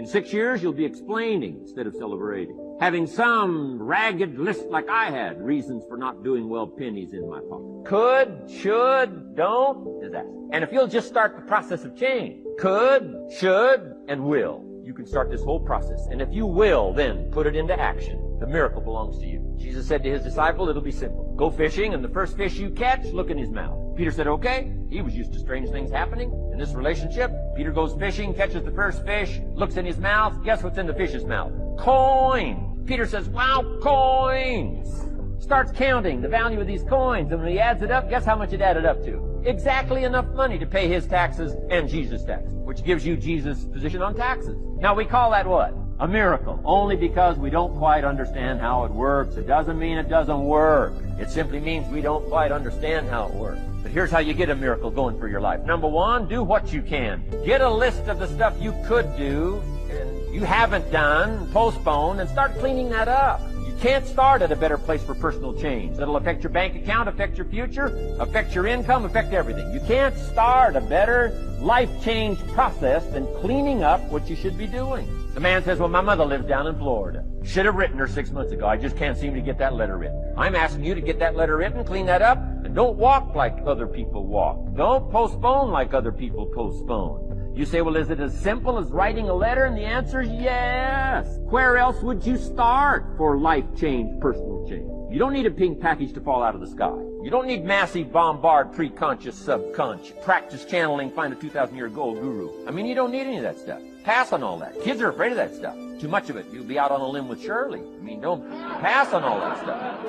In 6 years, you'll be explaining instead of celebrating. Having some ragged list like I had, reasons for not doing well, pennies in my pocket. Could, should, don't, disaster. And if you'll just start the process of change, could, should, and will, you can start this whole process. And if you will, then put it into action. The miracle belongs to you. Jesus said to his disciple, it'll be simple. Go fishing, and the first fish you catch, look in his mouth. Peter said, okay. He was used to strange things happening in this relationship. Peter goes fishing, catches the first fish, looks in his mouth. Guess what's in the fish's mouth? Coin. Peter says, wow, coins. Starts counting the value of these coins, and when he adds it up, guess how much it added up to? Exactly enough money to pay his taxes and Jesus' taxes, which gives you Jesus' position on taxes. Now we call that what? A miracle. Only because we don't quite understand how it works. It doesn't mean it doesn't work. It simply means we don't quite understand how it works. But here's how you get a miracle going for your life. Number one, do what you can. Get a list of the stuff you could do and you haven't done, postpone, and start cleaning that up. You can't start at a better place for personal change. That'll affect your bank account, affect your future, affect your income, affect everything. You can't start a better life change process than cleaning up what you should be doing. The man says, well, my mother lives down in Florida. Should have written her 6 months ago. I just can't seem to get that letter written. I'm asking you to get that letter written, clean that up, and don't walk like other people walk. Don't postpone like other people postpone. You say, well, is it as simple as writing a letter? And the answer is yes. Where else would you start for life change, personal change? You don't need a pink package to fall out of the sky. You don't need massive bombard, pre-conscious, subconscious, practice channeling, find a 2,000-year-old guru. I mean, you don't need any of that stuff. Pass on all that. Kids are afraid of that stuff. Too much of it, you'll be out on a limb with Shirley. I mean, don't pass on all that stuff.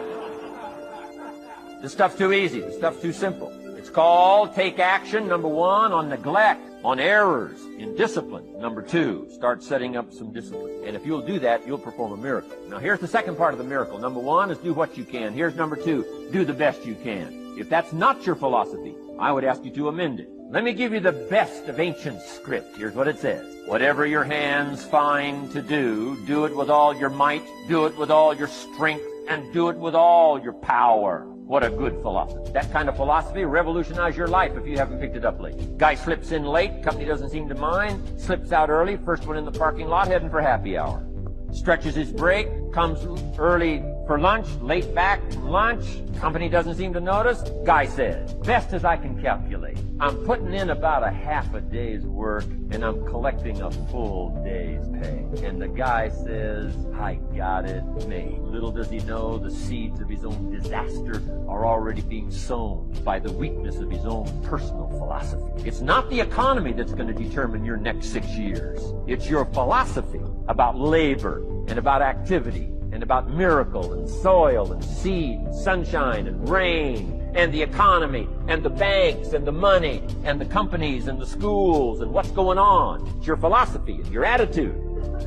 This stuff's too easy. This stuff's too simple. It's called take action, number one, on neglect, on errors, in discipline. Number two, start setting up some discipline. And if you'll do that, you'll perform a miracle. Now, here's the second part of the miracle. Number one is do what you can. Here's number two, do the best you can. If that's not your philosophy, I would ask you to amend it. Let me give you the best of ancient script. Here's what it says. Whatever your hands find to do, do it with all your might, do it with all your strength, and do it with all your power. What a good philosophy. That kind of philosophy will revolutionize your life if you haven't picked it up lately. Guy slips in late, company doesn't seem to mind, slips out early, first one in the parking lot, heading for happy hour. Stretches his break, comes early for lunch, late back from lunch, company doesn't seem to notice. Guy says, best as I can calculate, I'm putting in about a half a day's work and I'm collecting a full day's pay. And the guy says, I got it made. Little does he know the seeds of his own disaster are already being sown by the weakness of his own personal philosophy. It's not the economy that's going to determine your next 6 years. It's your philosophy about labor and about activity and about miracle and soil and seed and sunshine and rain and the economy and the banks and the money and the companies and the schools and what's going on. It's your philosophy and your attitude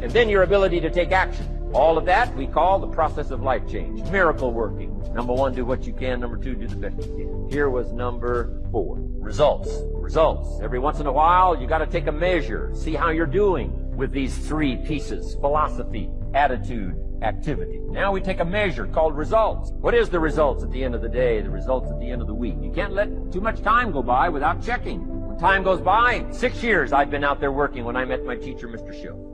and then your ability to take action. All of that we call the process of life change, miracle working. Number one, do what you can. Number two, do the best you can. Here was number four, results. Results. Every once in a while, you got to take a measure, see how you're doing with these three pieces, philosophy, attitude, activity. Now we take a measure called results. What is the results at the end of the day, the results at the end of the week? You can't let too much time go by without checking. When time goes by, 6 years I've been out there working when I met my teacher, Mr. Shope.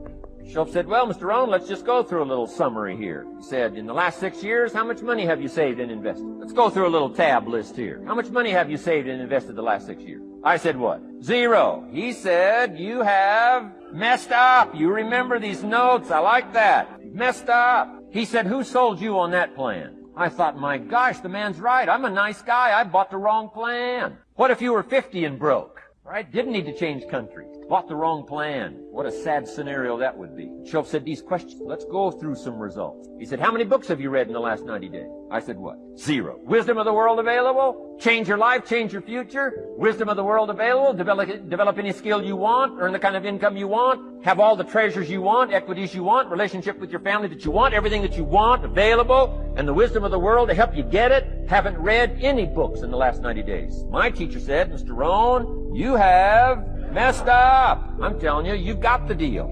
Shope said, well, Mr. Rohn, let's just go through a little summary here. He said, in the last 6 years, how much money have you saved and invested? Let's go through a little tab list here. How much money have you saved and invested the last 6 years? I said, what? 0. He said, you have messed up. You remember these notes. I like that. Messed up. He said, who sold you on that plan? I thought, my gosh, the man's right. I'm a nice guy. I bought the wrong plan. What if you were 50 and broke? Right? Didn't need to change countries. Bought the wrong plan. What a sad scenario that would be. Shope said, these questions, let's go through some results. He said, how many books have you read in the last 90 days? I said, what? 0. Wisdom of the world available? Change your life, change your future? Wisdom of the world available? Develop any skill you want? Earn the kind of income you want? Have all the treasures you want? Equities you want? Relationship with your family that you want? Everything that you want available? And the wisdom of the world to help you get it? Haven't read any books in the last 90 days. My teacher said, Mr. Rohn, you have messed up. I'm telling you, you've got the deal.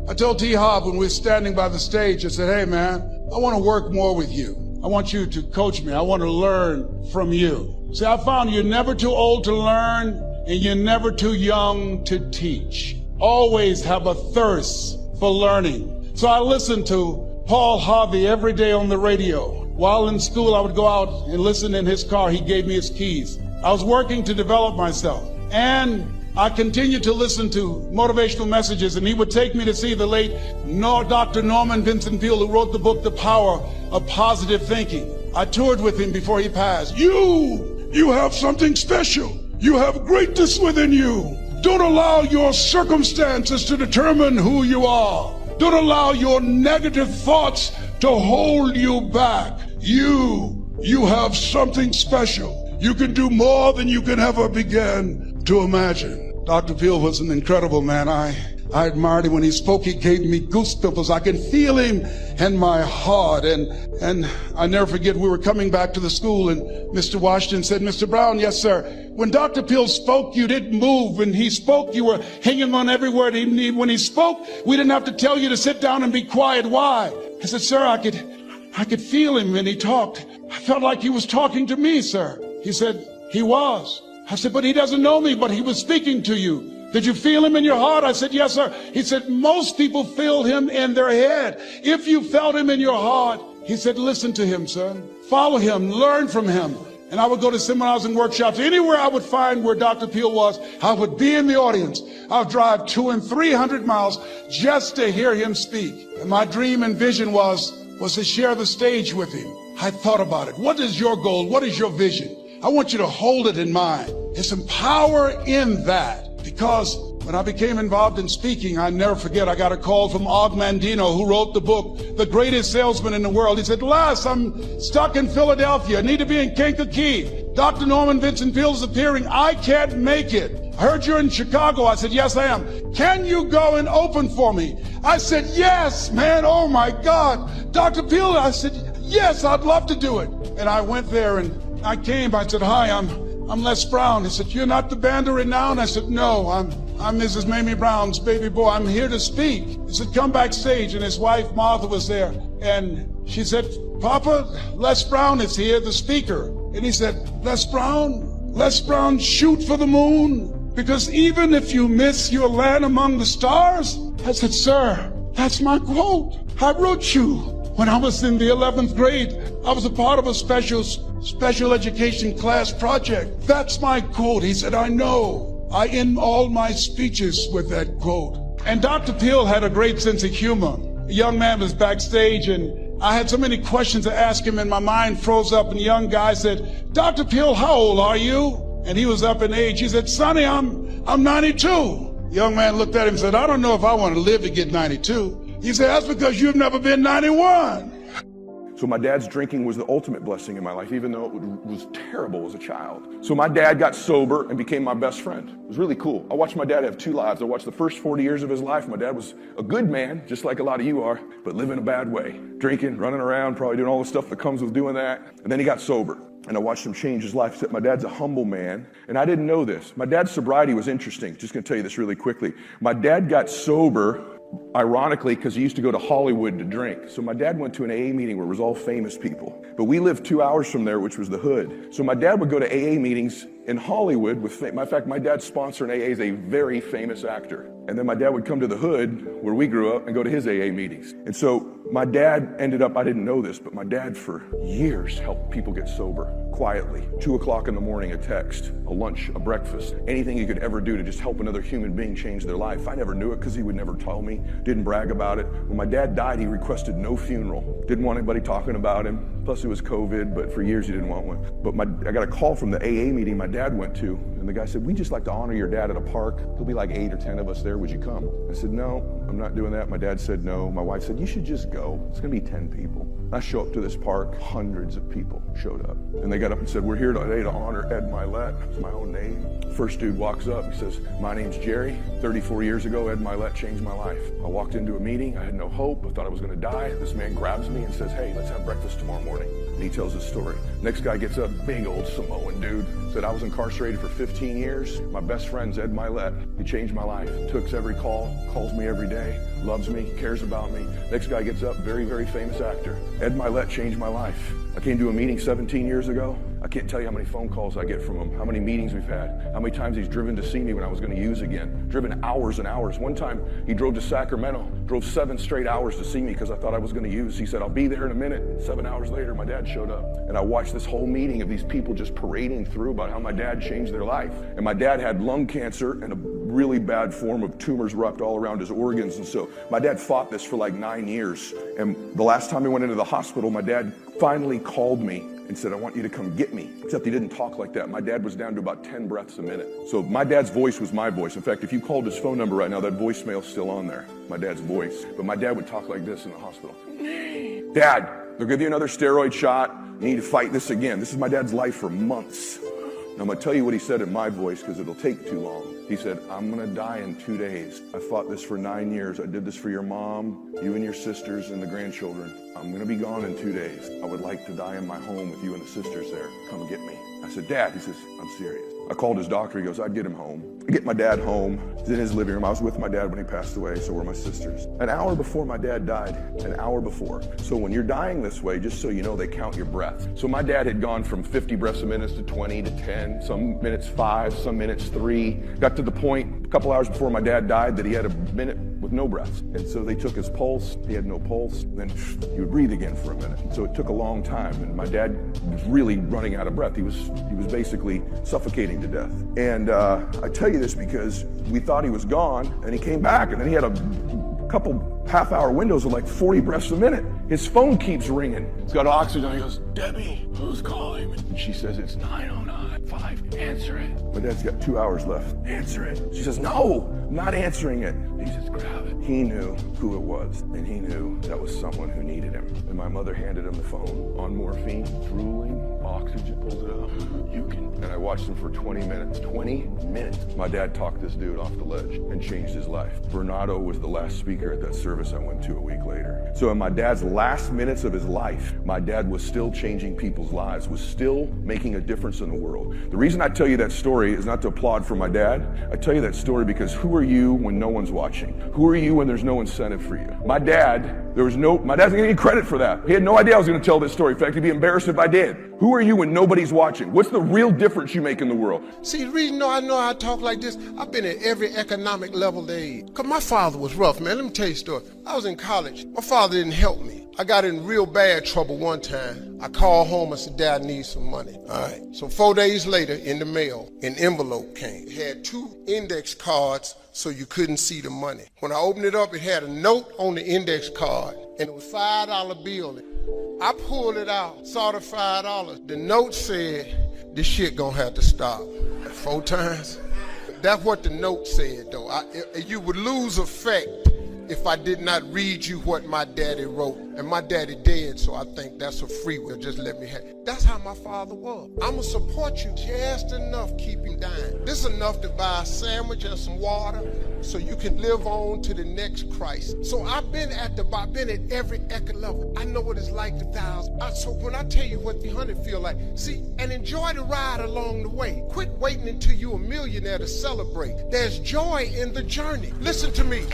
I told T. Hobb when we were standing by the stage, I said, hey man, I want to work more with you. I want you to coach me. I want to learn from you. See, I found you're never too old to learn and you're never too young to teach. Always have a thirst for learning. So I listened to Paul Harvey every day on the radio. While in school, I would go out and listen in his car. He gave me his keys. I was working to develop myself. And I continued to listen to motivational messages, and he would take me to see the late Dr. Norman Vincent Peale, who wrote the book, The Power of Positive Thinking. I toured with him before he passed. You have something special. You have greatness within you. Don't allow your circumstances to determine who you are. Don't allow your negative thoughts to hold you back. You have something special. You can do more than you can ever begin to imagine. Dr. Peale was an incredible man. I admired him. When he spoke, he gave me goosebumps. I can feel him in my heart. And I never forget, we were coming back to the school, and Mr. Washington said, Mr. Brown, yes, sir. When Dr. Peale spoke, you didn't move. When he spoke, you were hanging on every word. When he spoke, we didn't have to tell you to sit down and be quiet. Why? I said, sir, I could feel him when he talked. I felt like he was talking to me, sir. He said, he was. I said, but he doesn't know me, but he was speaking to you. Did you feel him in your heart? I said, yes, sir. He said, most people feel him in their head. If you felt him in your heart, he said, listen to him, son. Follow him, learn from him. And I would go to seminars and workshops. Anywhere I would find where Dr. Peale was, I would be in the audience. I would drive 200 and 300 miles just to hear him speak. And my dream and vision was to share the stage with him. I thought about it. What is your goal? What is your vision? I want you to hold it in mind. There's some power in that. Because when I became involved in speaking, I never forget, I got a call from Og Mandino, who wrote the book, The Greatest Salesman in the World. He said, Les, I'm stuck in Philadelphia. I need to be in Kankakee. Dr. Norman Vincent Peale is appearing. I can't make it. I heard you're in Chicago. I said, yes, I am. Can you go and open for me? I said, yes, man. Oh, my God. Dr. Peale, I said, yes, I'd love to do it. And I went there and I came. I said, hi, I'm Les Brown. He said, you're not the band of renown? I said, no, I'm Mrs. Mamie Brown's baby boy. I'm here to speak. He said, come backstage. And his wife, Martha, was there. And she said, Papa, Les Brown is here, the speaker. And he said, Les Brown, shoot for the moon. Because even if you miss, you'll land among the stars. I said, sir, that's my quote. I wrote you. When I was in the 11th grade, I was a part of a special education class project. That's my quote. He said, I know. I end all my speeches with that quote. And Dr. Peale had a great sense of humor. A young man was backstage, and I had so many questions to ask him, and my mind froze up, and the young guy said, Dr. Peale, how old are you? And he was up in age. He said, Sonny, I'm 92. The young man looked at him and said, I don't know if I want to live to get 92. He said, that's because you've never been 91. So my dad's drinking was the ultimate blessing in my life, even though it was terrible as a child. So my dad got sober and became my best friend. It was really cool. I watched my dad have two lives. I watched the first 40 years of his life. My dad was a good man, just like a lot of you are, but living a bad way. Drinking, running around, probably doing all the stuff that comes with doing that. And then he got sober. And I watched him change his life. My dad's a humble man, and I didn't know this. My dad's sobriety was interesting. Just gonna tell you this really quickly. My dad got sober ironically, because he used to go to Hollywood to drink. So my dad went to an AA meeting where it was all famous people. But we lived 2 hours from there, which was the hood. So my dad would go to AA meetings in Hollywood with, matter of fact, my dad's sponsor in AA is a very famous actor. And then my dad would come to the hood where we grew up and go to his AA meetings. And so my dad ended up, I didn't know this, but my dad for years helped people get sober quietly. 2 o'clock in the morning, a text, a lunch, a breakfast, anything he could ever do to just help another human being change their life. I never knew it because he would never tell me, didn't brag about it. When my dad died, he requested no funeral. Didn't want anybody talking about him. Plus it was COVID, but for years he didn't want one. But I got a call from the AA meeting my dad went to, and the guy said, we'd just like to honor your dad at a park. There'll be like 8 or 10 of us there. Would you come? I said, no, I'm not doing that. My dad said no. My wife said, you should just go. It's gonna be 10 people. I show up to this park, hundreds of people showed up. And they got up and said, we're here today to honor Ed Mylett. It's my own name. First dude walks up, he says, my name's Jerry. 34 years ago, Ed Mylett changed my life. I walked into a meeting, I had no hope, I thought I was gonna die. This man grabs me and says, hey, let's have breakfast tomorrow morning. And he tells his story. Next guy gets up, big old Samoan dude, said I was incarcerated for 15 years. My best friend's Ed Mylett. He changed my life. Took every call, calls me every day, loves me, cares about me. Next guy gets up, very, very famous actor. Ed Mylett changed my life. I came to a meeting 17 years ago. I can't tell you how many phone calls I get from him, how many meetings we've had, how many times he's driven to see me when I was going to use again, driven hours and hours. One time he drove to Sacramento, drove 7 straight hours to see me because I thought I was going to use. He said, I'll be there in a minute. 7 hours later, my dad showed up. And I watched this whole meeting of these people just parading through about how my dad changed their life. And my dad had lung cancer and a really bad form of tumors wrapped all around his organs. And so my dad fought this for like 9 years. And the last time he went into the hospital, my dad finally called me and said, I want you to come get me. Except he didn't talk like that. My dad was down to about 10 breaths a minute. So my dad's voice was my voice. In fact, if you called his phone number right now, that voicemail's still on there, my dad's voice. But my dad would talk like this in the hospital. Dad, they'll give you another steroid shot. You need to fight this again. This is my dad's life for months. And I'm going to tell you what he said in my voice because it'll take too long. He said, I'm going to die in 2 days. I fought this for 9 years. I did this for your mom, you and your sisters and the grandchildren. I'm going to be gone in 2 days. I would like to die in my home with you and the sisters there. Come get me. I said, Dad. He says, I'm serious. I called his doctor. He goes, I'd get him home. I get my dad home. He's in his living room. I was with my dad when he passed away. So were my sisters. An hour before my dad died. An hour before. So when you're dying this way, just so you know, they count your breath. So my dad had gone from 50 breaths a minute to 20 to 10, some minutes 5, some minutes 3. Got to the point a couple hours before my dad died that he had a minute with no breaths. And so they took his pulse. He had no pulse. Then he would breathe again for a minute. And so it took a long time. And my dad was really running out of breath. He was basically suffocating to death. And I tell you this because we thought he was gone, and he came back, and then he had a couple half-hour windows of like 40 breaths a minute. His phone keeps ringing. It's got oxygen. He goes, Debbie, who's calling? And she says, it's 909-5. Answer it. My dad's got 2 hours left. Answer it. She says, no, I'm not answering it. He says, grab it. He knew who it was, and he knew that was someone who needed him. And my mother handed him the phone on morphine, drooling, oxygen, pulls it out. You can. And I watched him for 20 minutes. 20 minutes. My dad talked this dude off the ledge and changed his life. Bernardo was the last speaker at that service I went to a week later. So in my dad's last minutes of his life, my dad was still changing people's lives, was still making a difference in the world. The reason I tell you that story is not to applaud for my dad. I tell you that story because who are you when no one's watching? Who are you when there's no incentive for you? My dad doesn't get any credit for that. He had no idea I was going to tell this story. In fact, he'd be embarrassed if I did. Who are you when nobody's watching? What's the real difference you make in the world? See, the reason I know I talk like this, I've been at every economic level there is. Because my father was rough, man. Let me tell you a story. I was in college. My father didn't help me. I got in real bad trouble one time. I called home and said, Dad, I need some money. All right. So 4 days later, in the mail, an envelope came. It had 2 index cards so you couldn't see the money. When I opened it up, it had a note on the index card, and it was $5 bill. I pulled it out, saw the $5. The note said, this shit gonna have to stop. 4 times. That's what the note said, though. You would lose effect if I did not read you what my daddy wrote. And my daddy dead, so I think that's a free will. Just let me have it. That's how my father was. I'ma support you just enough, keep him dying. This is enough to buy a sandwich and some water so you can live on to the next crisis. So I've been at every eco level. I know what it's like to thousand. So when I tell you what the 100 feel like, see, and enjoy the ride along the way. Quit waiting until you're a millionaire to celebrate. There's joy in the journey. Listen to me.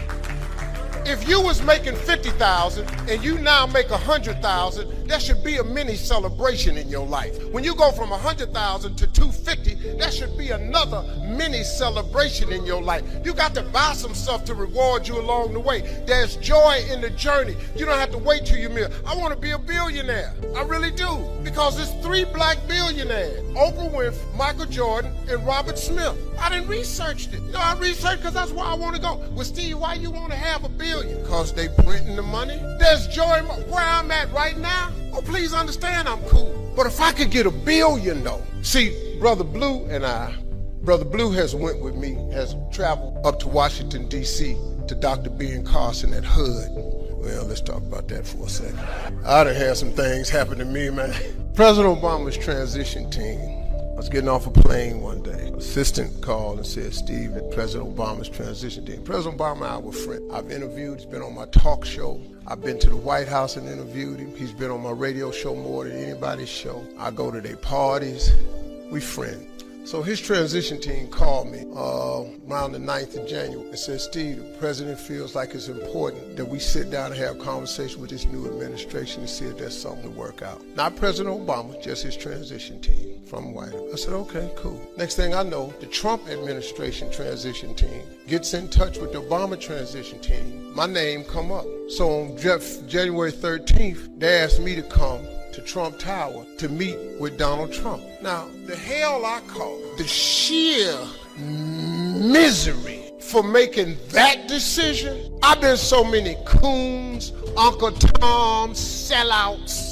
If you was making $50,000 and you now make $100,000, there should be a mini celebration in your life. When you go from $100,000 to $250,000, that should be another mini celebration in your life. You got to buy some stuff to reward you along the way. There's joy in the journey. You don't have to wait till you're million. I want to be a billionaire. I really do. Because there's 3 black billionaires. Oprah Winfrey, Michael Jordan, and Robert Smith. I didn't research it. You know, I researched because that's where I want to go. Well, Steve, why you want to have $1 billion? Because they printing the money. There's joy in where I'm at right now. Oh, please understand I'm cool. But if I could get $1 billion, though. See, Brother Blue has went with me, has traveled up to Washington, D.C. to Dr. Ben Carson at HUD. Well, let's talk about that for a second. I done had some things happen to me, man. President Obama's transition team. I was getting off a plane one day. An assistant called and said, Steve, at President Obama's transition team. President Obama and I were friends. I've interviewed, he's been on my talk show. I've been to the White House and interviewed him. He's been on my radio show more than anybody's show. I go to their parties. We friends. So his transition team called me around the 9th of January and said, Steve, the president feels like it's important that we sit down and have a conversation with this new administration to see if there's something to work out. Not President Obama, just his transition team. from White House. I said, okay, cool. Next thing I know, the Trump administration transition team gets in touch with the Obama transition team. My name come up. So on January 13th, they asked me to come to Trump Tower to meet with Donald Trump. Now, the hell I call the sheer misery for making that decision. I've been so many coons, Uncle Tom, sellouts.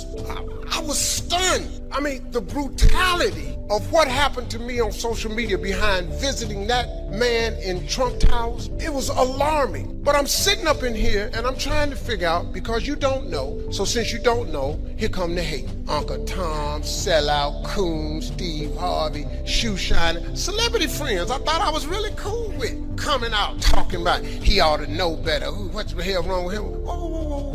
I was stunned. I mean, the brutality of what happened to me on social media behind visiting that man in Trump Towers, it was alarming. But I'm sitting up in here and I'm trying to figure out, because you don't know, so since you don't know, here come the hate. Uncle Tom, sellout, coon, Steve Harvey, shoe shiner, celebrity friends I thought I was really cool with, coming out talking about he ought to know better. Ooh, what the hell wrong with him? Whoa.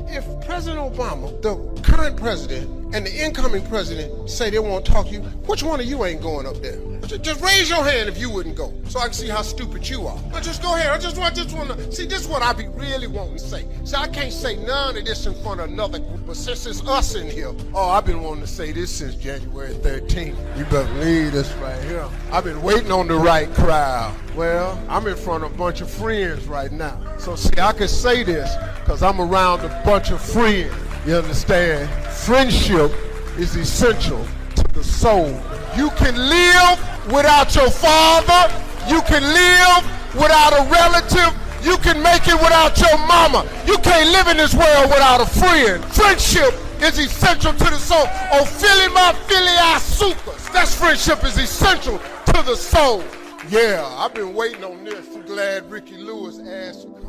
If President Obama, the current president, and the incoming president say they won't talk to you, which one of you ain't going up there? Just raise your hand if you wouldn't go, so I can see how stupid you are. But just go ahead. I just want to see. This is what I be really wanting to say. See, I can't say none of this in front of another group, but since it's us in here, I've been wanting to say this since January 13th. You better believe this right here. I've been waiting on the right crowd. Well, I'm in front of a bunch of friends right now. So see, I can say this because I'm around a bunch of friends. You understand? Friendship is essential to the soul. You can live without your father. You can live without a relative. You can make it without your mama. You can't live in this world without a friend. Friendship is essential to the soul. Ophilia filiae sucus. That's friendship is essential to the soul. Yeah, I've been waiting on this. I'm glad Ricky Lewis asked to come.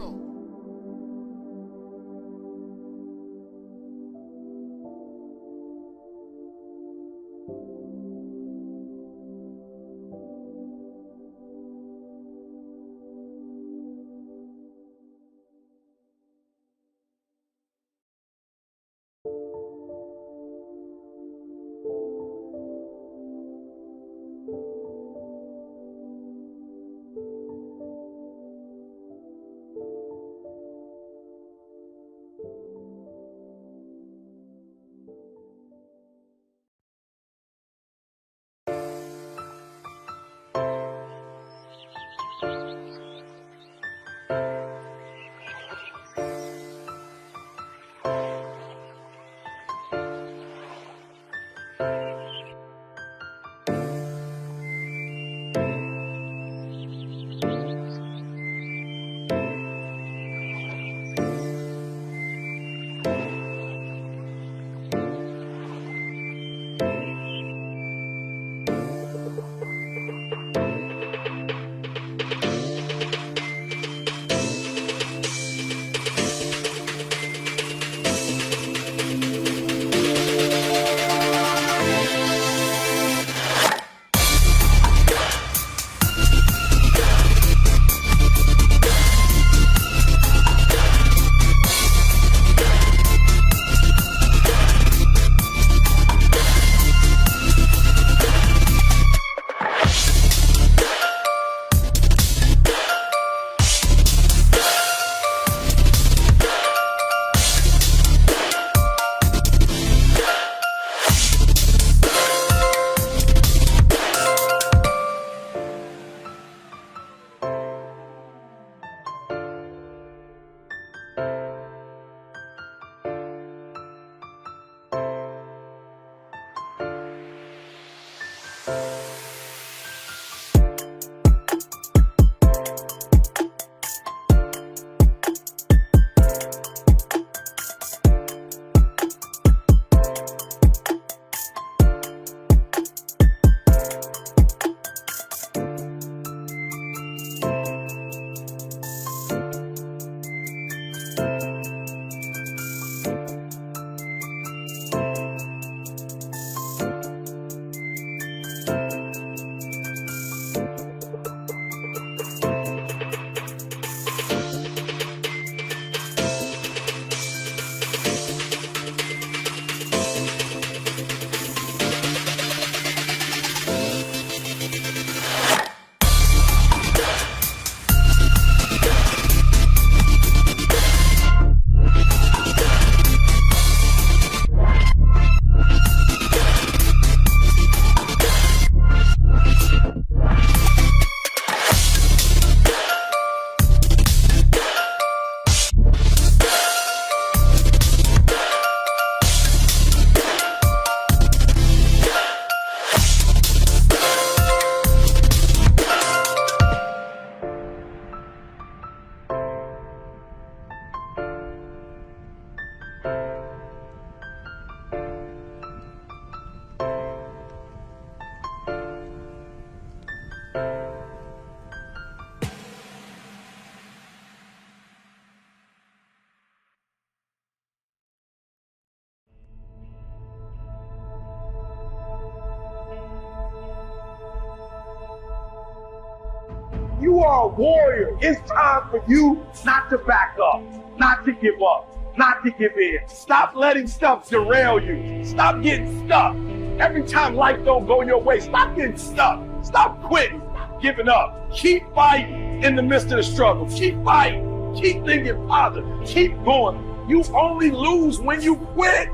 You are a warrior. It's time for you not to back up, not to give up, not to give in. Stop letting stuff derail you. Stop getting stuck. Every time life don't go your way, stop getting stuck. Stop quitting. Stop giving up. Keep fighting in the midst of the struggle. Keep fighting. Keep thinking positive. Keep going. You only lose when you quit.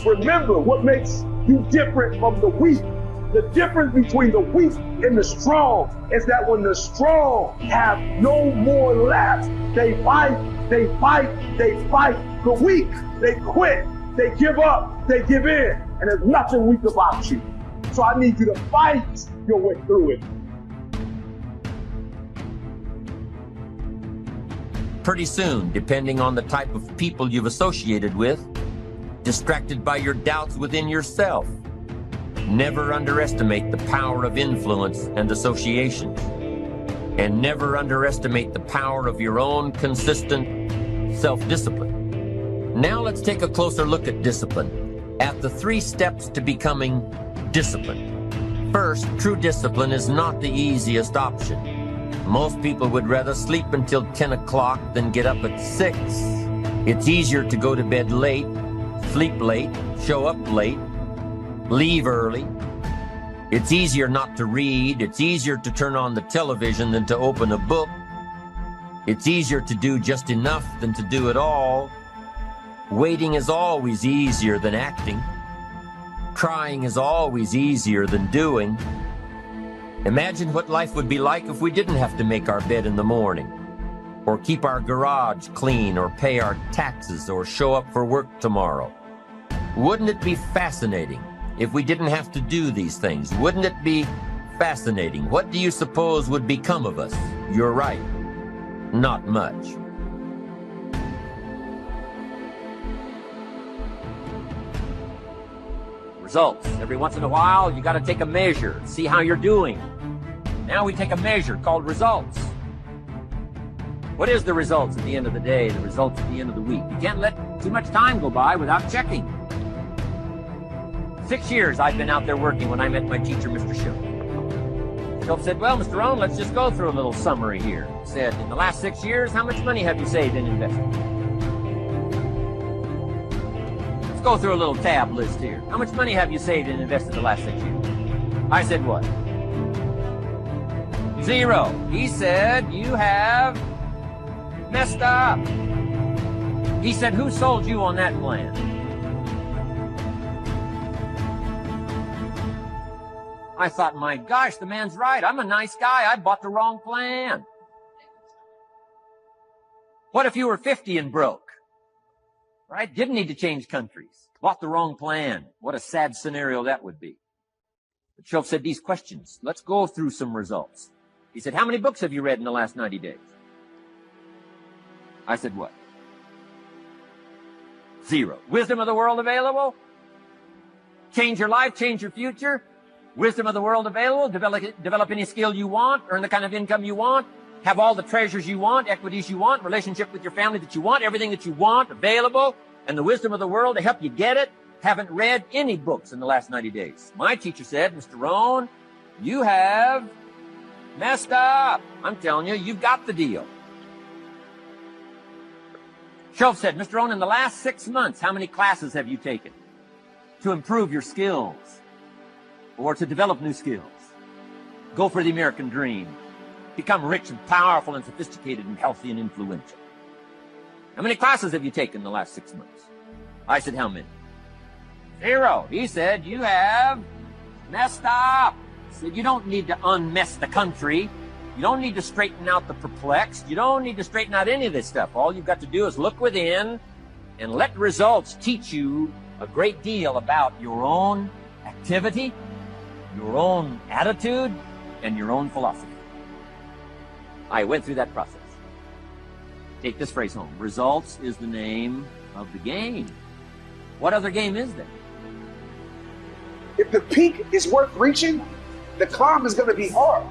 Remember what makes you different from the weak. The difference between the weak and the strong is that when the strong have no more left, they fight, they fight, they fight. The weak, they quit, they give up, they give in, and there's nothing weak about you. So I need you to fight your way through it. Pretty soon, depending on the type of people you've associated with, distracted by your doubts within yourself. Never underestimate the power of influence and associations. And never underestimate the power of your own consistent self-discipline. Now let's take a closer look at discipline, at the 3 steps to becoming disciplined. First, true discipline is not the easiest option. Most people would rather sleep until 10 o'clock than get up at 6. It's easier to go to bed late, sleep late, show up late, leave early. It's easier not to read. It's easier to turn on the television than to open a book. It's easier to do just enough than to do it all. Waiting is always easier than acting. Trying is always easier than doing. Imagine what life would be like if we didn't have to make our bed in the morning, or keep our garage clean, or pay our taxes, or show up for work tomorrow. Wouldn't it be fascinating if we didn't have to do these things? Wouldn't it be fascinating? What do you suppose would become of us? You're right. Not much. Results. Every once in a while, you got to take a measure, see how you're doing. Now we take a measure called results. What is the results at the end of the day, the results at the end of the week? You can't let too much time go by without checking. 6 years I've been out there working when I met my teacher, Mr. Schultz. Schultz said, well, Mr. Rohn, let's just go through a little summary here. He said, in the last 6 years, how much money have you saved and invested? Let's go through a little tab list here. How much money have you saved and invested the last 6 years? I said, what? 0. He said, you have messed up. He said, who sold you on that plan? I thought, my gosh, the man's right. I'm a nice guy. I bought the wrong plan. What if you were 50 and broke? Right? Didn't need to change countries. Bought the wrong plan. What a sad scenario that would be. But Schultz said these questions. Let's go through some results. He said, how many books have you read in the last 90 days? I said, what? 0. Wisdom of the world available? Change your life, change your future? Wisdom of the world available? Develop any skill you want? Earn the kind of income you want? Have all the treasures you want, equities you want, relationship with your family that you want, everything that you want available, and the wisdom of the world to help you get it? Haven't read any books in the last 90 days. My teacher said, Mr. Rohn, you have messed up. I'm telling you, you've got the deal. Schultz said, Mr. Rohn, in the last 6 months, how many classes have you taken to improve your skills or to develop new skills? Go for the American dream. Become rich and powerful and sophisticated and healthy and influential. How many classes have you taken in the last 6 months? I said, how many? 0. He said, you have messed up. He said, you don't need to unmess the country. You don't need to straighten out the perplexed. You don't need to straighten out any of this stuff. All you've got to do is look within and let results teach you a great deal about your own activity, your own attitude, and your own philosophy. I went through that process. Take this phrase home. Results is the name of the game. What other game is there? If the peak is worth reaching, the climb is going to be hard.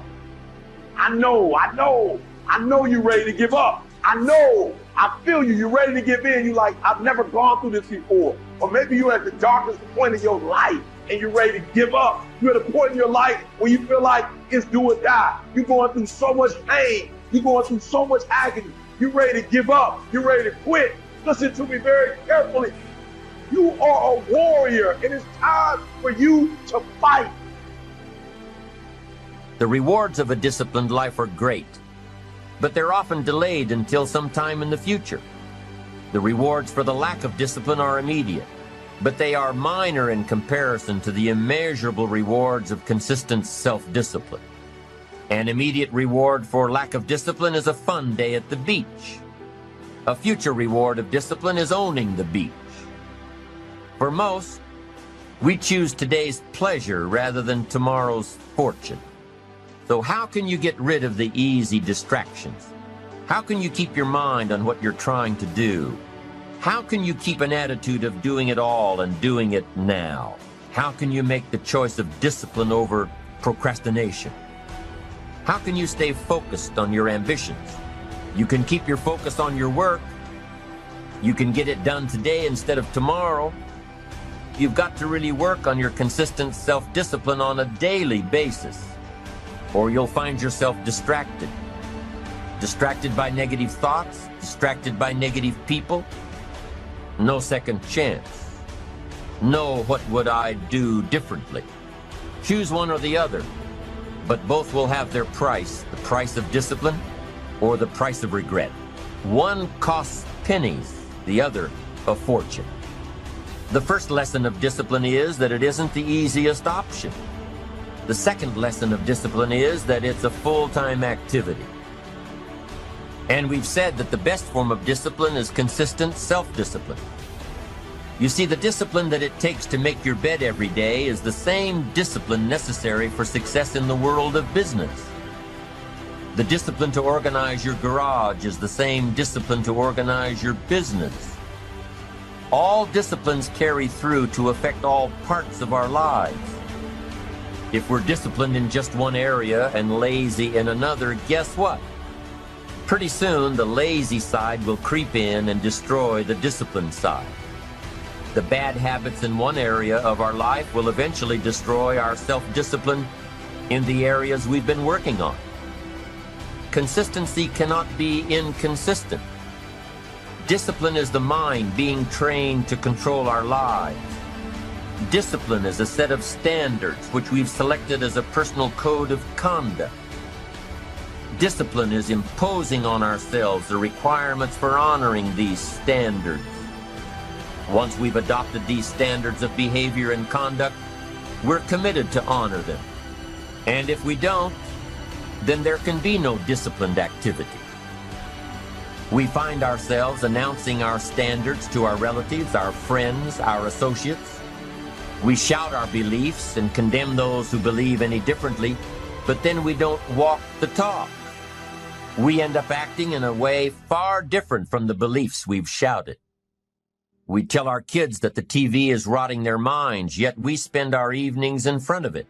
I know you're ready to give up. I feel you. You're ready to give in. You're like, I've never gone through this before. Or maybe you're at the darkest point of your life and you're ready to give up. You're at a point in your life where you feel like it's do or die. You're going through so much pain. You're going through so much agony. You're ready to give up. You're ready to quit. Listen to me very carefully. You are a warrior, and it's time for you to fight. The rewards of a disciplined life are great, but they're often delayed until some time in the future. The rewards for the lack of discipline are immediate, but they are minor in comparison to the immeasurable rewards of consistent self-discipline. An immediate reward for lack of discipline is a fun day at the beach. A future reward of discipline is owning the beach. For most, we choose today's pleasure rather than tomorrow's fortune. So how can you get rid of the easy distractions? How can you keep your mind on what you're trying to do? How can you keep an attitude of doing it all and doing it now? How can you make the choice of discipline over procrastination? How can you stay focused on your ambitions? You can keep your focus on your work. You can get it done today instead of tomorrow. You've got to really work on your consistent self-discipline on a daily basis, or you'll find yourself distracted. Distracted by negative thoughts, distracted by negative people. No second chance. No, what would I do differently? Choose one or the other, but both will have their price, the price of discipline or the price of regret. One costs pennies, the other a fortune. The first lesson of discipline is that it isn't the easiest option. The second lesson of discipline is that it's a full-time activity. And we've said that the best form of discipline is consistent self-discipline. You see, the discipline that it takes to make your bed every day is the same discipline necessary for success in the world of business. The discipline to organize your garage is the same discipline to organize your business. All disciplines carry through to affect all parts of our lives. If we're disciplined in just one area and lazy in another, guess what? Pretty soon, the lazy side will creep in and destroy the disciplined side. The bad habits in one area of our life will eventually destroy our self-discipline in the areas we've been working on. Consistency cannot be inconsistent. Discipline is the mind being trained to control our lives. Discipline is a set of standards which we've selected as a personal code of conduct. Discipline is imposing on ourselves the requirements for honoring these standards. Once we've adopted these standards of behavior and conduct, we're committed to honor them. And if we don't, then there can be no disciplined activity. We find ourselves announcing our standards to our relatives, our friends, our associates. We shout our beliefs and condemn those who believe any differently, but then we don't walk the talk. We end up acting in a way far different from the beliefs we've shouted. We tell our kids that the TV is rotting their minds, yet we spend our evenings in front of it.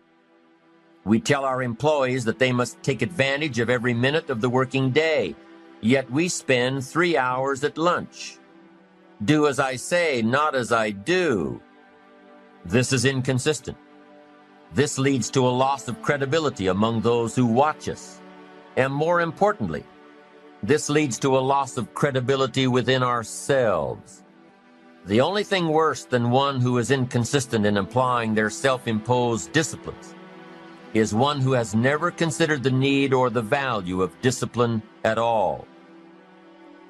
We tell our employees that they must take advantage of every minute of the working day, yet we spend 3 hours at lunch. Do as I say, not as I do. This is inconsistent. This leads to a loss of credibility among those who watch us. And more importantly, this leads to a loss of credibility within ourselves. The only thing worse than one who is inconsistent in applying their self-imposed disciplines is one who has never considered the need or the value of discipline at all.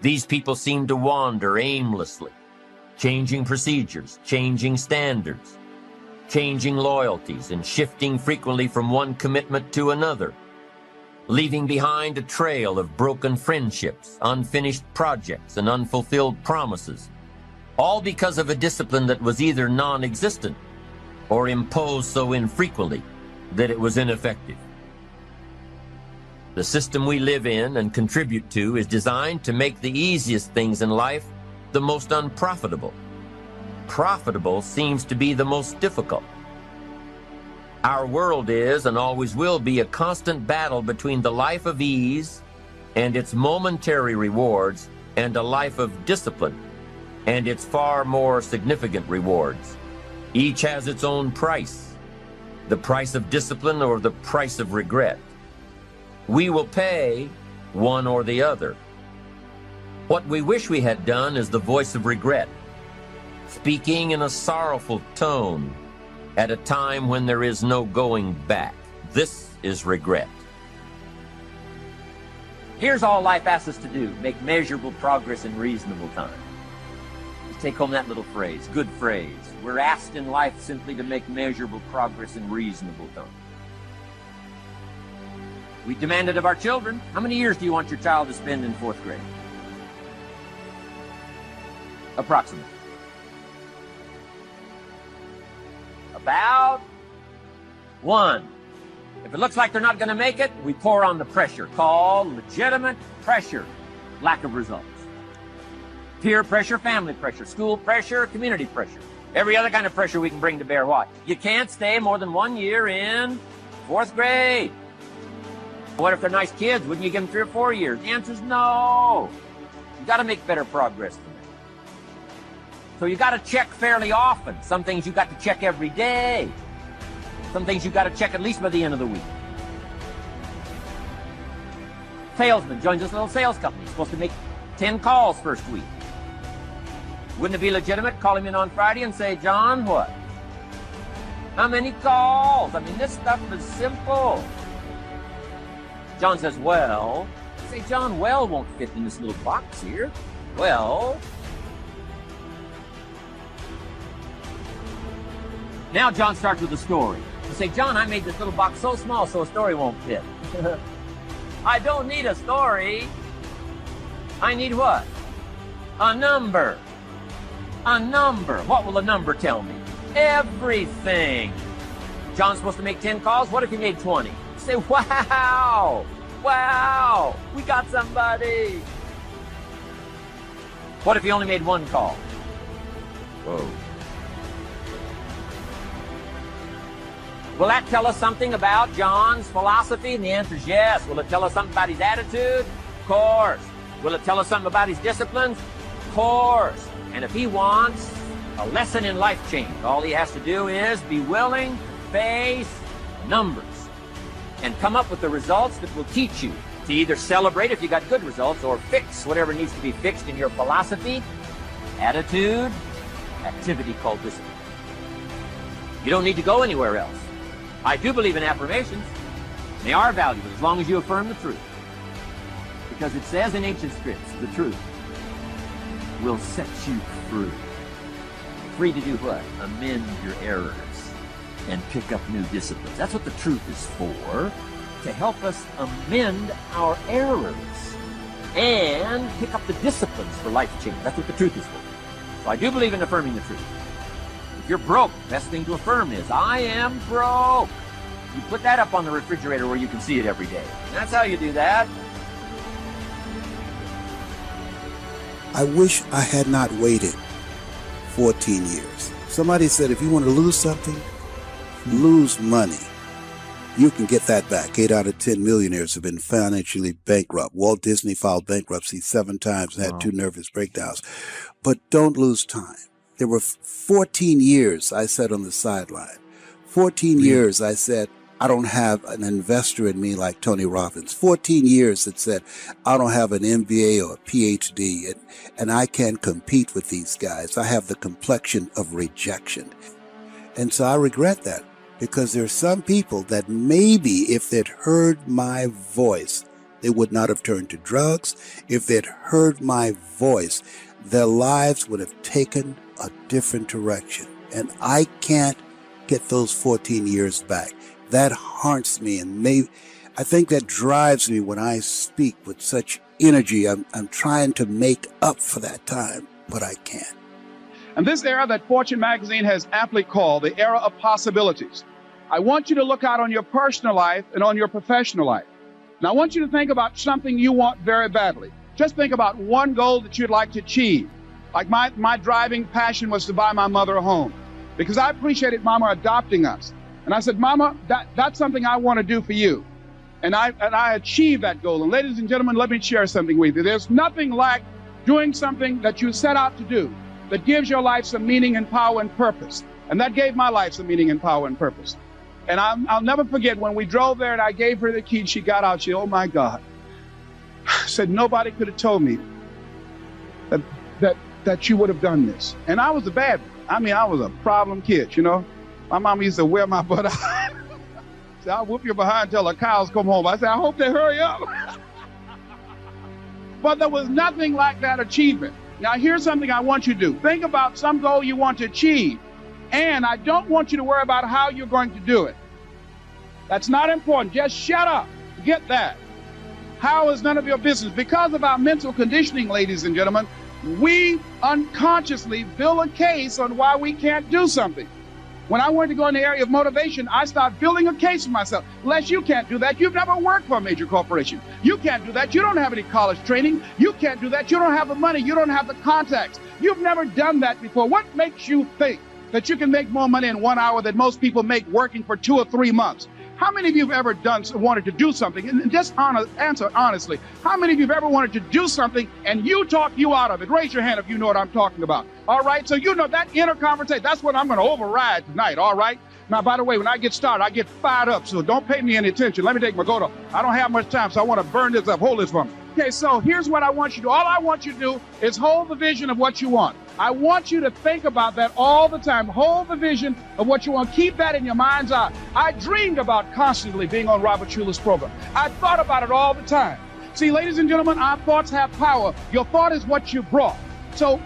These people seem to wander aimlessly, changing procedures, changing standards, changing loyalties, and shifting frequently from one commitment to another, leaving behind a trail of broken friendships, unfinished projects, and unfulfilled promises, all because of a discipline that was either non-existent or imposed so infrequently that it was ineffective. The system we live in and contribute to is designed to make the easiest things in life the most unprofitable. Profitable seems to be the most difficult. Our world is and always will be a constant battle between the life of ease and its momentary rewards and a life of discipline and its far more significant rewards. Each has its own price, the price of discipline or the price of regret. We will pay one or the other. What we wish we had done is the voice of regret, speaking in a sorrowful tone at a time when there is no going back. This is regret. Here's all life asks us to do: make measurable progress in reasonable time. Just take home that little phrase, good phrase. We're asked in life simply to make measurable progress in reasonable time. We demand it of our children. How many years do you want your child to spend in 4th grade? Approximately. About 1. If it looks like they're not going to make it, we pour on the pressure, called legitimate pressure, lack of results. Peer pressure, family pressure, school pressure, community pressure. Every other kind of pressure we can bring to bear. What? You can't stay more than 1 year in 4th grade. What if they're nice kids? Wouldn't you give them 3 or 4 years? The answer is no. You got to make better progress than that. So you got to check fairly often. Some things you got to check every day. Some things you got to check at least by the end of the week. Salesman joins this little sales company. He's supposed to make 10 calls first week. Wouldn't it be legitimate? Call him in on Friday and say, John, what? How many calls? I mean, this stuff is simple. John says, well. Say, John, well won't fit in this little box here. Well. Now John starts with a story. You say, John, I made this little box so small so a story won't fit. I don't need a story. I need what? A number. A number. What will a number tell me? Everything. John's supposed to make 10 calls. What if he made 20? You say, wow. Wow. We got somebody. What if he only made 1 call? Whoa. Will that tell us something about John's philosophy? And the answer is yes. Will it tell us something about his attitude? Of course. Will it tell us something about his disciplines? Of course. And if he wants a lesson in life change, all he has to do is be willing to face numbers and come up with the results that will teach you to either celebrate if you got good results or fix whatever needs to be fixed in your philosophy, attitude, activity called discipline. You don't need to go anywhere else. I do believe in affirmations. They are valuable as long as you affirm the truth. Because it says in ancient scripts, the truth will set you free. Free to do what? Amend your errors and pick up new disciplines. That's what the truth is for, to help us amend our errors and pick up the disciplines for life change. That's what the truth is for. So I do believe in affirming the truth. If you're broke, the best thing to affirm is, I am broke. You put that up on the refrigerator where you can see it every day. That's how you do that. I wish I had not waited 14 years. Somebody said if you want to lose something, lose money. You can get that back. 8 out of 10 millionaires have been financially bankrupt. Walt Disney filed bankruptcy 7 times and had 2 nervous breakdowns. But don't lose time. There were 14 years I sat on the sideline. 14 years I said, I don't have an investor in me like Tony Robbins. 14 years that said, I don't have an MBA or a PhD, and I can't compete with these guys. I have the complexion of rejection. And so I regret that, because there are some people that maybe if they'd heard my voice, they would not have turned to drugs. If they'd heard my voice, their lives would have taken a different direction. And I can't get those 14 years back. That haunts me, and I think that drives me when I speak with such energy. I'm trying to make up for that time, but I can't. And this era that Fortune magazine has aptly called the era of possibilities. I want you to look out on your personal life and on your professional life. Now I want you to think about something you want very badly. Just think about one goal that you'd like to achieve. Like my driving passion was to buy my mother a home, because I appreciated Mama adopting us. And I said, Mama, that's something I want to do for you. And I achieved that goal. And ladies and gentlemen, let me share something with you. There's nothing like doing something that you set out to do that gives your life some meaning and power and purpose. And that gave my life some meaning and power and purpose. And I'll never forget when we drove there and I gave her the key, she got out, she, oh my God. Said, nobody could have told me that you would have done this. And I was a bad one. I mean, I was a problem kid, you know. My mom used to wear my butt out. Said, I'll whoop your behind till the cows come home. I said, I hope they hurry up. But there was nothing like that achievement. Now, here's something I want you to do. Think about some goal you want to achieve. And I don't want you to worry about how you're going to do it. That's not important. Just shut up. Get that. How is none of your business. Because of our mental conditioning, ladies and gentlemen, we unconsciously build a case on why we can't do something. When I wanted to go in the area of motivation, I started building a case for myself. Les, you can't do that. You've never worked for a major corporation. You can't do that. You don't have any college training. You can't do that. You don't have the money. You don't have the contacts. You've never done that before. What makes you think that you can make more money in 1 hour than most people make working for 2 or 3 months? How many of you have ever wanted to do something? And just answer honestly. How many of you have ever wanted to do something and you talk you out of it? Raise your hand if you know what I'm talking about. All right? So you know that inner conversation. That's what I'm going to override tonight. All right? Now, by the way, when I get started, I get fired up. So don't pay me any attention. Let me take my go-to. I don't have much time, so I want to burn this up. Hold this for me. Okay, so here's what I want you to do. All I want you to do is hold the vision of what you want. I want you to think about that all the time. Hold the vision of what you want. Keep that in your mind's eye. I dreamed about constantly being on Robert Schuler's program. I thought about it all the time. See, ladies and gentlemen, our thoughts have power. Your thought is what you brought. So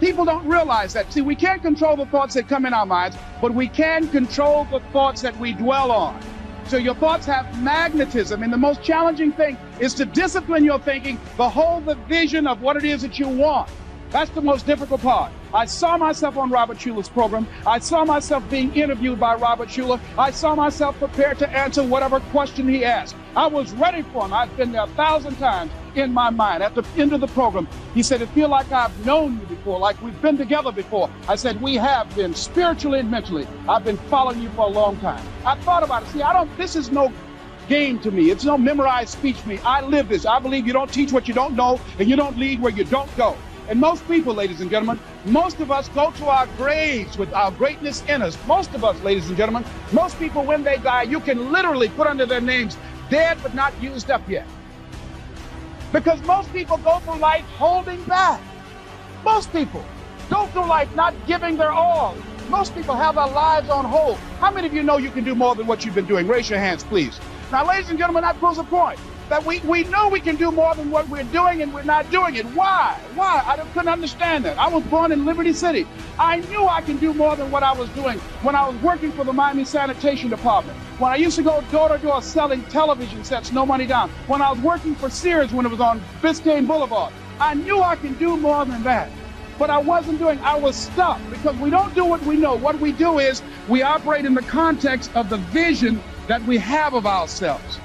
people don't realize that. See, we can't control the thoughts that come in our minds, but we can control the thoughts that we dwell on. So your thoughts have magnetism, and the most challenging thing is to discipline your thinking, to hold the vision of what it is that you want. That's the most difficult part. I saw myself on Robert Schuler's program. I saw myself being interviewed by Robert Schuler. I saw myself prepared to answer whatever question he asked. I was ready for him. I've been there 1,000 times in my mind. At the end of the program, he said, it feels like I've known you before, like we've been together before. I said, we have been spiritually and mentally. I've been following you for a long time. I thought about it. See, this is no game to me. It's no memorized speech to me. I live this. I believe you don't teach what you don't know, and you don't lead where you don't go. And most people, ladies and gentlemen, most of us go to our graves with our greatness in us. Most of us, ladies and gentlemen, most people, when they die, you can literally put under their names, dead but not used up yet. Because most people go through life holding back. Most people go through life not giving their all. Most people have their lives on hold. How many of you know you can do more than what you've been doing? Raise your hands, please. Now, ladies and gentlemen, that proves a point. That we know we can do more than what we're doing, and we're not doing it. Why? Why? I couldn't understand that. I was born in Liberty City. I knew I can do more than what I was doing when I was working for the Miami Sanitation Department. When I used to go door to door selling television sets, no money down. When I was working for Sears when it was on Biscayne Boulevard. I knew I can do more than that. But I wasn't doing. I was stuck because we don't do what we know. What we do is we operate in the context of the vision that we have of ourselves.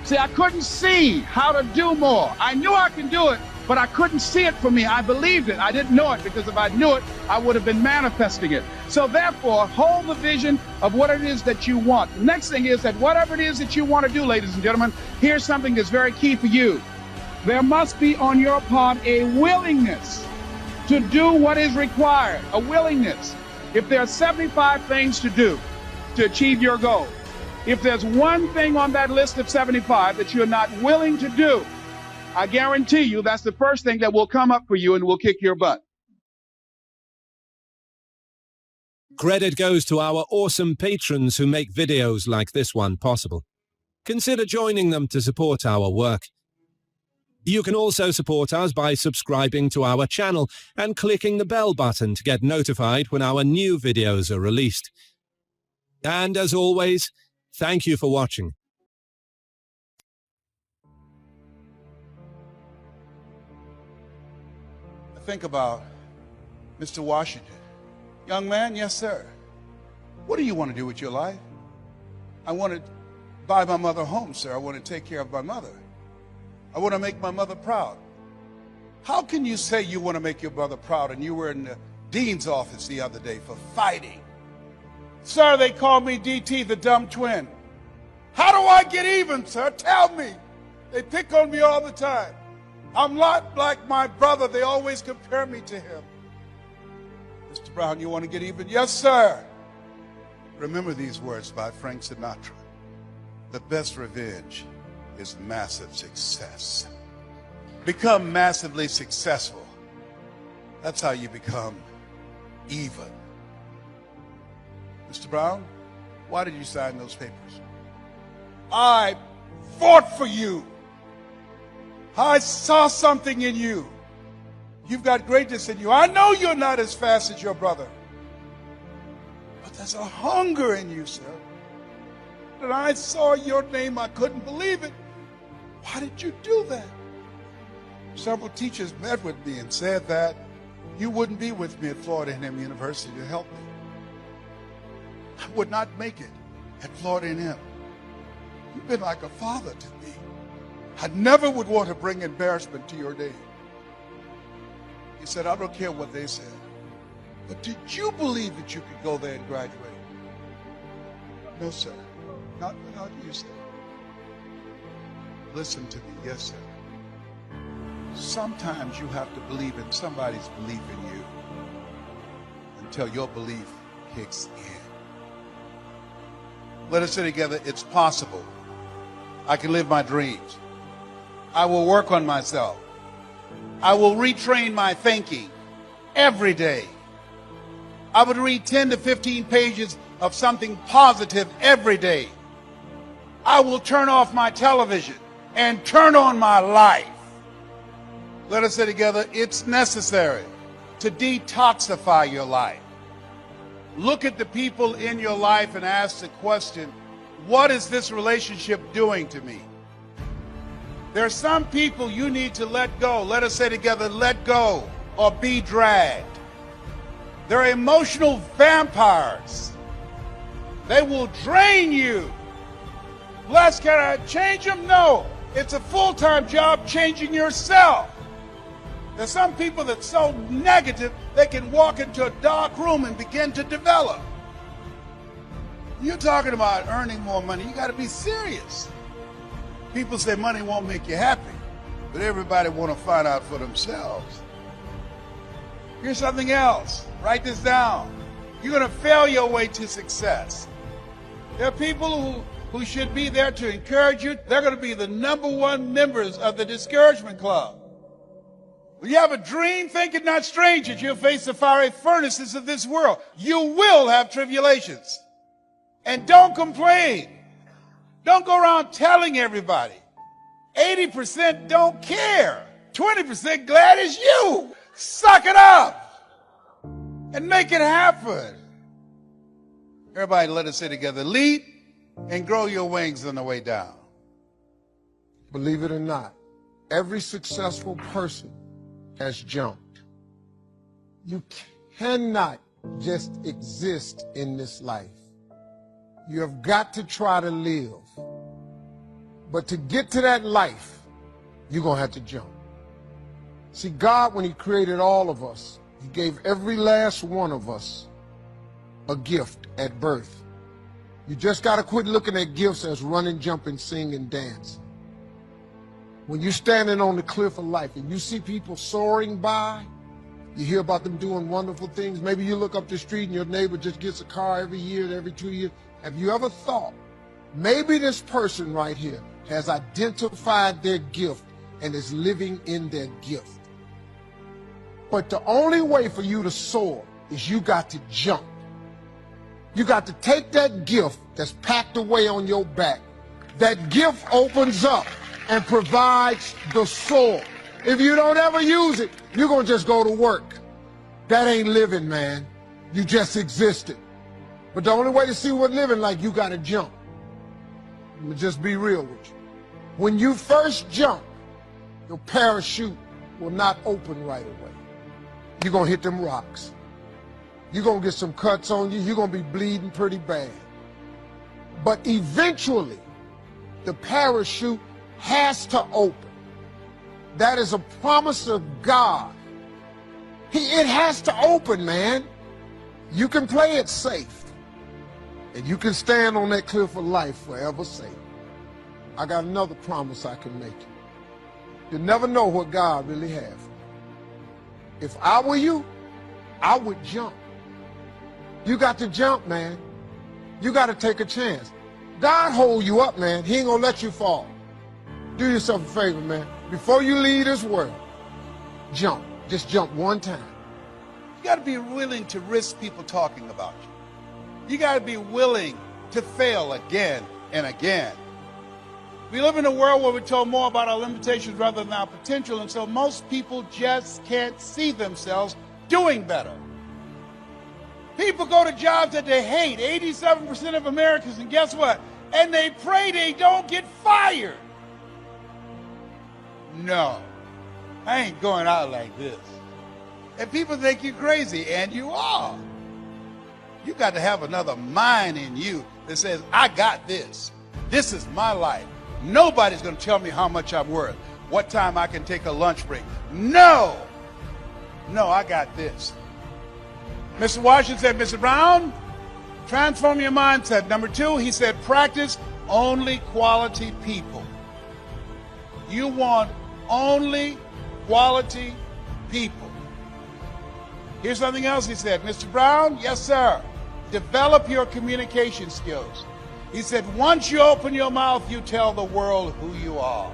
See, I couldn't see how to do more. I knew I could do it, but I couldn't see it for me. I believed it. I didn't know it, because if I knew it, I would have been manifesting it. So therefore, hold the vision of what it is that you want. The next thing is that whatever it is that you want to do, ladies and gentlemen, here's something that's very key for you. There must be on your part a willingness to do what is required, a willingness. If there are 75 things to do to achieve your goal, if there's one thing on that list of 75 that you're not willing to do, I guarantee you that's the first thing that will come up for you and will kick your butt. Credit goes to our awesome patrons who make videos like this one possible. Consider joining them to support our work. You can also support us by subscribing to our channel and clicking the bell button to get notified when our new videos are released. And as always, thank you for watching. Think about Mr. Washington. Young man, yes, sir. What do you want to do with your life? I want to buy my mother home, sir. I want to take care of my mother. I want to make my mother proud. How can you say you want to make your mother proud and you were in the dean's office the other day for fighting Sir, they call me DT, the dumb twin. How do I get even, sir? Tell me. They pick on me all the time. I'm not like my brother. They always compare me to him. Mr. Brown, you want to get even? Yes, sir. Remember these words by Frank Sinatra. The best revenge is massive success. Become massively successful. That's how you become even. Mr. Brown, why did you sign those papers? I fought for you. I saw something in you. You've got greatness in you. I know you're not as fast as your brother. But there's a hunger in you, sir. And I saw your name, I couldn't believe it. Why did you do that? Several teachers met with me and said that you wouldn't be with me at Florida A&M University to help me. I would not make it at Florida A&M. You've been like a father to me. I never would want to bring embarrassment to your name. He said, I don't care what they said. But did you believe that you could go there and graduate? No, sir. Not without you, sir. Listen to me. Yes, sir. Sometimes you have to believe in somebody's belief in you until your belief kicks in. Let us say together, it's possible. I can live my dreams. I will work on myself. I will retrain my thinking every day. I would read 10 to 15 pages of something positive every day. I will turn off my television and turn on my life. Let us say together, it's necessary to detoxify your life. Look at the people in your life and ask the question, what is this relationship doing to me? There are some people you need to let go. Let us say together, let go or be dragged. They're emotional vampires. They will drain you. Les, can I change them? No. It's a full-time job changing yourself. There's some people that's so negative, they can walk into a dark room and begin to develop. You're talking about earning more money. You got to be serious. People say money won't make you happy, but everybody want to find out for themselves. Here's something else. Write this down. You're going to fail your way to success. There are people who should be there to encourage you. They're going to be the #1 members of the discouragement club. When you have a dream, think it not strange that you'll face the fiery furnaces of this world. You will have tribulations. And don't complain. Don't go around telling everybody. 80% don't care. 20% glad it's you. Suck it up and make it happen. Everybody, let us say together, leap and grow your wings on the way down. Believe it or not, every successful person has jumped. You cannot just exist in this life. You have got to try to live. But to get to that life, you're going to have to jump. See, God, when he created all of us, he gave every last one of us a gift at birth. You just got to quit looking at gifts as running, jumping, singing, dance. When you're standing on the cliff of life and you see people soaring by, you hear about them doing wonderful things. Maybe you look up the street and your neighbor just gets a car every year, every 2 years. Have you ever thought, maybe this person right here has identified their gift and is living in their gift? But the only way for you to soar is you got to jump. You got to take that gift that's packed away on your back. That gift opens up and provides the soul. If you don't ever use it, you're going to just go to work. That ain't living, man. You just existed. But the only way to see what living like, you got to jump. Let me just be real with you. When you first jump, your parachute will not open right away. You're going to hit them rocks. You're going to get some cuts on you. You're going to be bleeding pretty bad. But eventually, the parachute has to open. That is a promise of God. It has to open, man. You can play it safe. and you can stand on that cliff of life forever safe, I got another promise I can make you. You never know what God really has. If I were you, I would jump. You got to jump, man. You got to take a chance. God hold you up, man. He ain't gonna let you fall. Do yourself a favor, man. Before you leave this world, jump. Just jump one time. You got to be willing to risk people talking about you. You got to be willing to fail again and again. We live in a world where we're told more about our limitations rather than our potential, and so most people just can't see themselves doing better. People go to jobs that they hate, 87% of Americans, and guess what? And they pray they don't get fired. No, I ain't going out like this. And people think you're crazy, and you are. You got to have another mind in you that says, I got this. This is my life. Nobody's going to tell me how much I'm worth, what time I can take a lunch break. No, I got this. Mr. Washington said, Mr. Brown, transform your mindset. Number 2, he said, practice only quality people. You want only quality people. Here's something else he said. Mr. Brown, yes, sir. Develop your communication skills. He said, once you open your mouth, you tell the world who you are.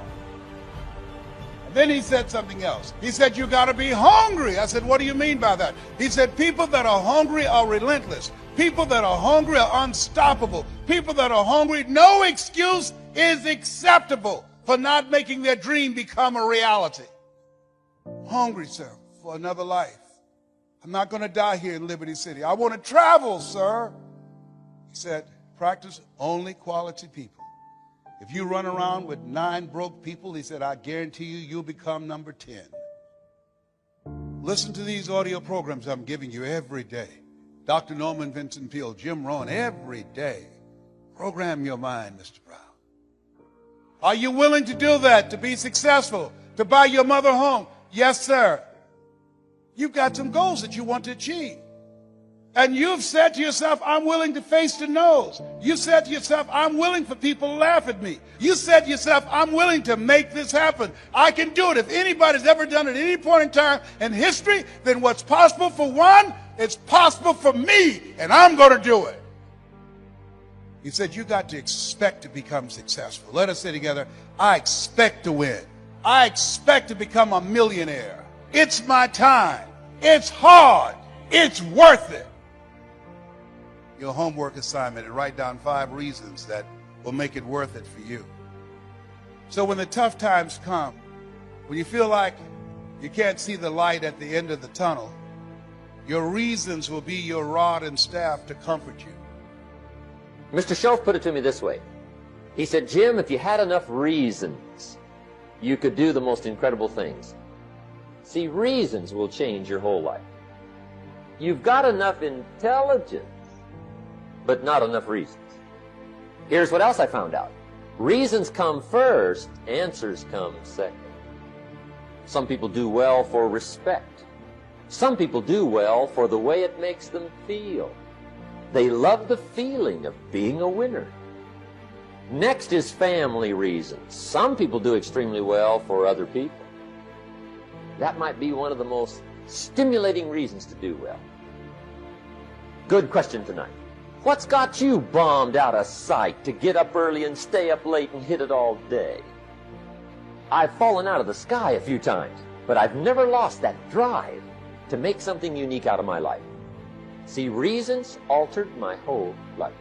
And then he said something else. He said, you got to be hungry. I said, what do you mean by that? He said, people that are hungry are relentless. People that are hungry are unstoppable. People that are hungry, no excuse is acceptable for not making their dream become a reality. Hungry, sir, for another life. I'm not going to die here in Liberty City. I want to travel, sir. He said, practice only quality people. If you run around with 9 broke people, he said, I guarantee you, you'll become number 10. Listen to these audio programs I'm giving you every day. Dr. Norman Vincent Peale, Jim Rohn, every day. Program your mind, Mr. Brown. Are you willing to do that, to be successful, to buy your mother home? Yes, sir. You've got some goals that you want to achieve. And you've said to yourself, I'm willing to face the no's. You said to yourself, I'm willing for people to laugh at me. You said to yourself, I'm willing to make this happen. I can do it. If anybody's ever done it at any point in time in history, then what's possible for one, it's possible for me, and I'm going to do it. He said, you got to expect to become successful. Let us say together, I expect to win. I expect to become a millionaire. It's my time. It's hard. It's worth it. Your homework assignment, and write down 5 reasons that will make it worth it for you. So when the tough times come, when you feel like you can't see the light at the end of the tunnel, your reasons will be your rod and staff to comfort you. Mr. Shelf put it to me this way. He said, Jim, if you had enough reasons, you could do the most incredible things. See, reasons will change your whole life. You've got enough intelligence, but not enough reasons. Here's what else I found out. Reasons come first, answers come second. Some people do well for respect. Some people do well for the way it makes them feel. They love the feeling of being a winner. Next is family reasons. Some people do extremely well for other people. That might be one of the most stimulating reasons to do well. Good question tonight. What's got you bombed out of sight to get up early and stay up late and hit it all day? I've fallen out of the sky a few times, but I've never lost that drive to make something unique out of my life. See, reasons altered my whole life.